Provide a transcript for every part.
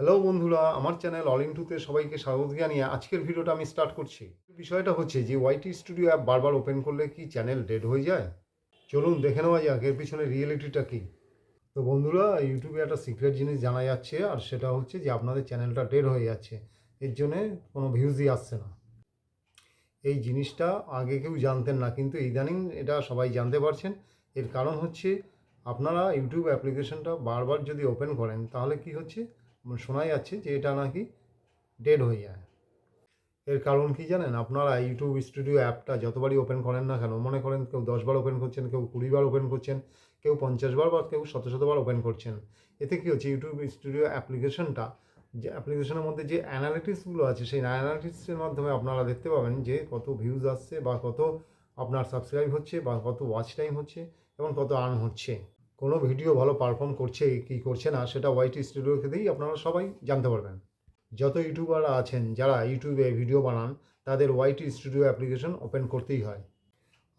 Hello বন্ধুরা, আমার channel all ইন্টুতে সবাইকে স্বাগত জানিয়ে আজকের ভিডিওটা আমি স্টার্ট করছি। বিষয়টা হচ্ছে যে ওয়াইটি স্টুডিও অ্যাপ বারবার ওপেন করলে কি চ্যানেল ডেড হয়ে যায়? চলুন দেখে নেওয়া যাক এর পিছনে রিয়েলিটিটা কী। তো বন্ধুরা, ইউটিউবে একটা সিক্রেট জিনিস জানা যাচ্ছে, আর সেটা হচ্ছে যে আপনাদের চ্যানেলটা ডেড হয়ে যাচ্ছে, এর জন্যে কোনো ভিউজই আসছে না। এই জিনিসটা আগে কেউ জানতেন না, কিন্তু ইদানিং এটা সবাই জানতে পারছেন। এর কারণ হচ্ছে আপনারা ইউটিউব অ্যাপ্লিকেশনটা বারবার যদি ওপেন করেন তাহলে কি হচ্ছে, শোনা যাচ্ছে যে এটা নাকি ডেড হয়ে যায়। এর কারণ কি জানেন? আপনারা ইউটিউব স্টুডিও অ্যাপটা যতবারই ওপেন করেন না কেন, মনে করেন কেউ 10 বার ওপেন করছেন, কেউ 20 বার ওপেন করছেন, কেউ 50 বার বা কেউ শত শতবার ওপেন করছেন। এতে কী হচ্ছে, ইউটিউব স্টুডিও অ্যাপ্লিকেশনটা, যে অ্যাপ্লিকেশনের মধ্যে যে অ্যানালিটিক্সগুলো আছে, সেই অ্যানালিটিক্সের মাধ্যমে আপনারা দেখতে পাবেন যে কত ভিউজ আসছে, বা কত আপনার সাবস্ক্রাইব হচ্ছে, বা কত ওয়াচ টাইম হচ্ছে, এবং কত আর্ন হচ্ছে। কোনো ভিডিও ভালো পারফর্ম করছে কি করছে না, সেটা ওয়াইটি স্টুডিওকে দিয়েই আপনারা সবাই জানতে পারবেন। যত ইউটিউবাররা আছেন যারা ইউটিউবে ভিডিও বানান, তাদের ওয়াইটি স্টুডিও অ্যাপ্লিকেশন ওপেন করতেই হয়,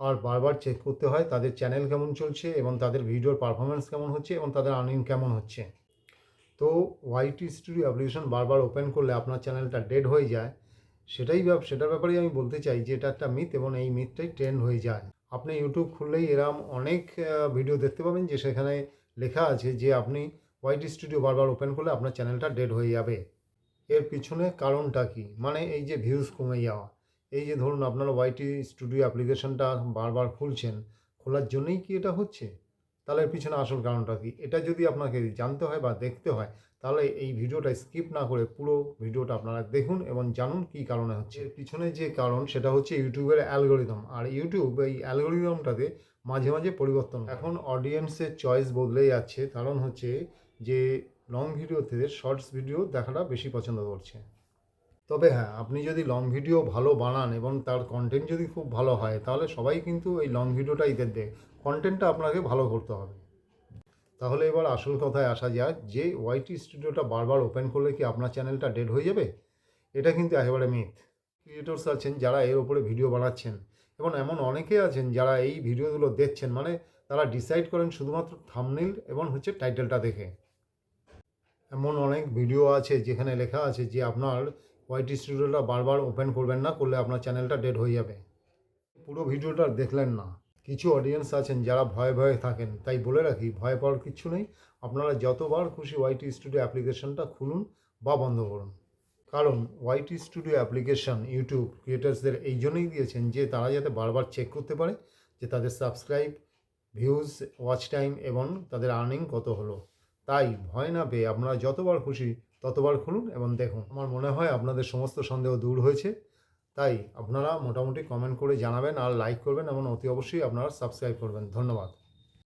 আর বারবার চেক করতে হয় তাদের চ্যানেল কেমন চলছে, এবং তাদের ভিডিওর পারফরমেন্স কেমন হচ্ছে, এবং তাদের আর্নিং কেমন হচ্ছে। তো ওয়াইটি স্টুডিও অ্যাপ্লিকেশন বারবার ওপেন করলে আপনার চ্যানেলটা ডেড হয়ে যায়, সেটার ব্যাপারেই আমি বলতে চাই যে এটা একটা মিথ, এবং এই মিথটাই ট্রেন্ড হয়ে যায়। আপনি ইউটিউব খুললেই এরম অনেক ভিডিও দেখতে পাবেন যে সেখানে লেখা আছে যে আপনি ওয়াইটি স্টুডিও বারবার ওপেন করলে আপনার চ্যানেলটা ডেড হয়ে যাবে। এর পিছনে কারণটা কী? মানে এই যে ভিউজ কমে যাওয়া, এই যে ধরুন আপনারা ওয়াইটি স্টুডিও অ্যাপ্লিকেশনটা বারবার খুলছেন, খোলার জন্যই কি এটা হচ্ছে? তাহলে এর পিছনে আসল কারণটা কী? এটা যদি আপনাকে জানতে হয় বা দেখতে হয়, তাহলে এই ভিডিওটা স্কিপ না করে পুরো ভিডিওটা আপনারা দেখুন এবং জানুন কী কারণে হচ্ছে। এর পিছনে যে কারণ সেটা হচ্ছে ইউটিউবের অ্যালগরিদম, আর ইউটিউব এই অ্যালগরিদমটাতে মাঝে মাঝে পরিবর্তন করে। এখন অডিয়েন্সের চয়েস বদলে যাচ্ছে, কারণ হচ্ছে যে লং ভিডিও থেকে শর্টস ভিডিও দেখাটা বেশি পছন্দ করছে। তবে হ্যাঁ, আপনি যদি লং ভিডিও ভালো বানান এবং তার কন্টেন্ট যদি খুব ভালো হয়, তাহলে সবাই কিন্তু এই লং ভিডিওটাই দেখবে। কন্টেন্টটা আপনাকে ভালো করতে হবে। তাহলে এবার আসল কথায় আসা যাক, যে ওয়াইটি স্টুডিওটা বারবার ওপেন করলে কি আপনার চ্যানেলটা ডেড হয়ে যাবে? এটা কিন্তু একেবারে মিথ। ক্রিয়েটরস আছেন যারা এর ওপরে ভিডিও বানাচ্ছেন, এবং এমন অনেকে আছেন যারা এই ভিডিওগুলো দেখছেন, মানে তারা ডিসাইড করেন শুধুমাত্র থাম্বনেইল এবং হচ্ছে টাইটেলটা দেখে। এমন অনেক ভিডিও আছে যেখানে লেখা আছে যে আপনার ওয়াইটি স্টুডিওটা বারবার ওপেন করবেন না, করলে আপনার চ্যানেলটা ডেড হয়ে যাবে। পুরো ভিডিওটা দেখলেন না। কিছু অডিয়েন্স আছেন যারা ভয়ে ভয়ে থাকেন, তাই বলে রাখি, ভয় পাওয়ার কিচ্ছু নেই। আপনারা যতবার খুশি ওয়াইটি স্টুডিও অ্যাপ্লিকেশনটা খুলুন বা বন্ধ করুন। কারণ ওয়াইটি স্টুডিও অ্যাপ্লিকেশন ইউটিউব ক্রিয়েটার্সদের এই জন্যই দিয়েছেন যে তারা যাতে বারবার চেক করতে পারে যে তাদের সাবস্ক্রাইব, ভিউজ, ওয়াচ টাইম এবং তাদের আর্নিং কত হলো। তাই ভয় না পেয়ে আপনারা যতবার খুশি ততবার খুলুন এবং দেখুন। আমার মনে হয় আপনাদের সমস্ত সন্দেহ দূর হয়েছে। তাই আপনারা মোটামুটি কমেন্ট করে জানাবেন, আর লাইক করবেন, এবং অতি অবশ্যই আপনারা সাবস্ক্রাইব করবেন। ধন্যবাদ।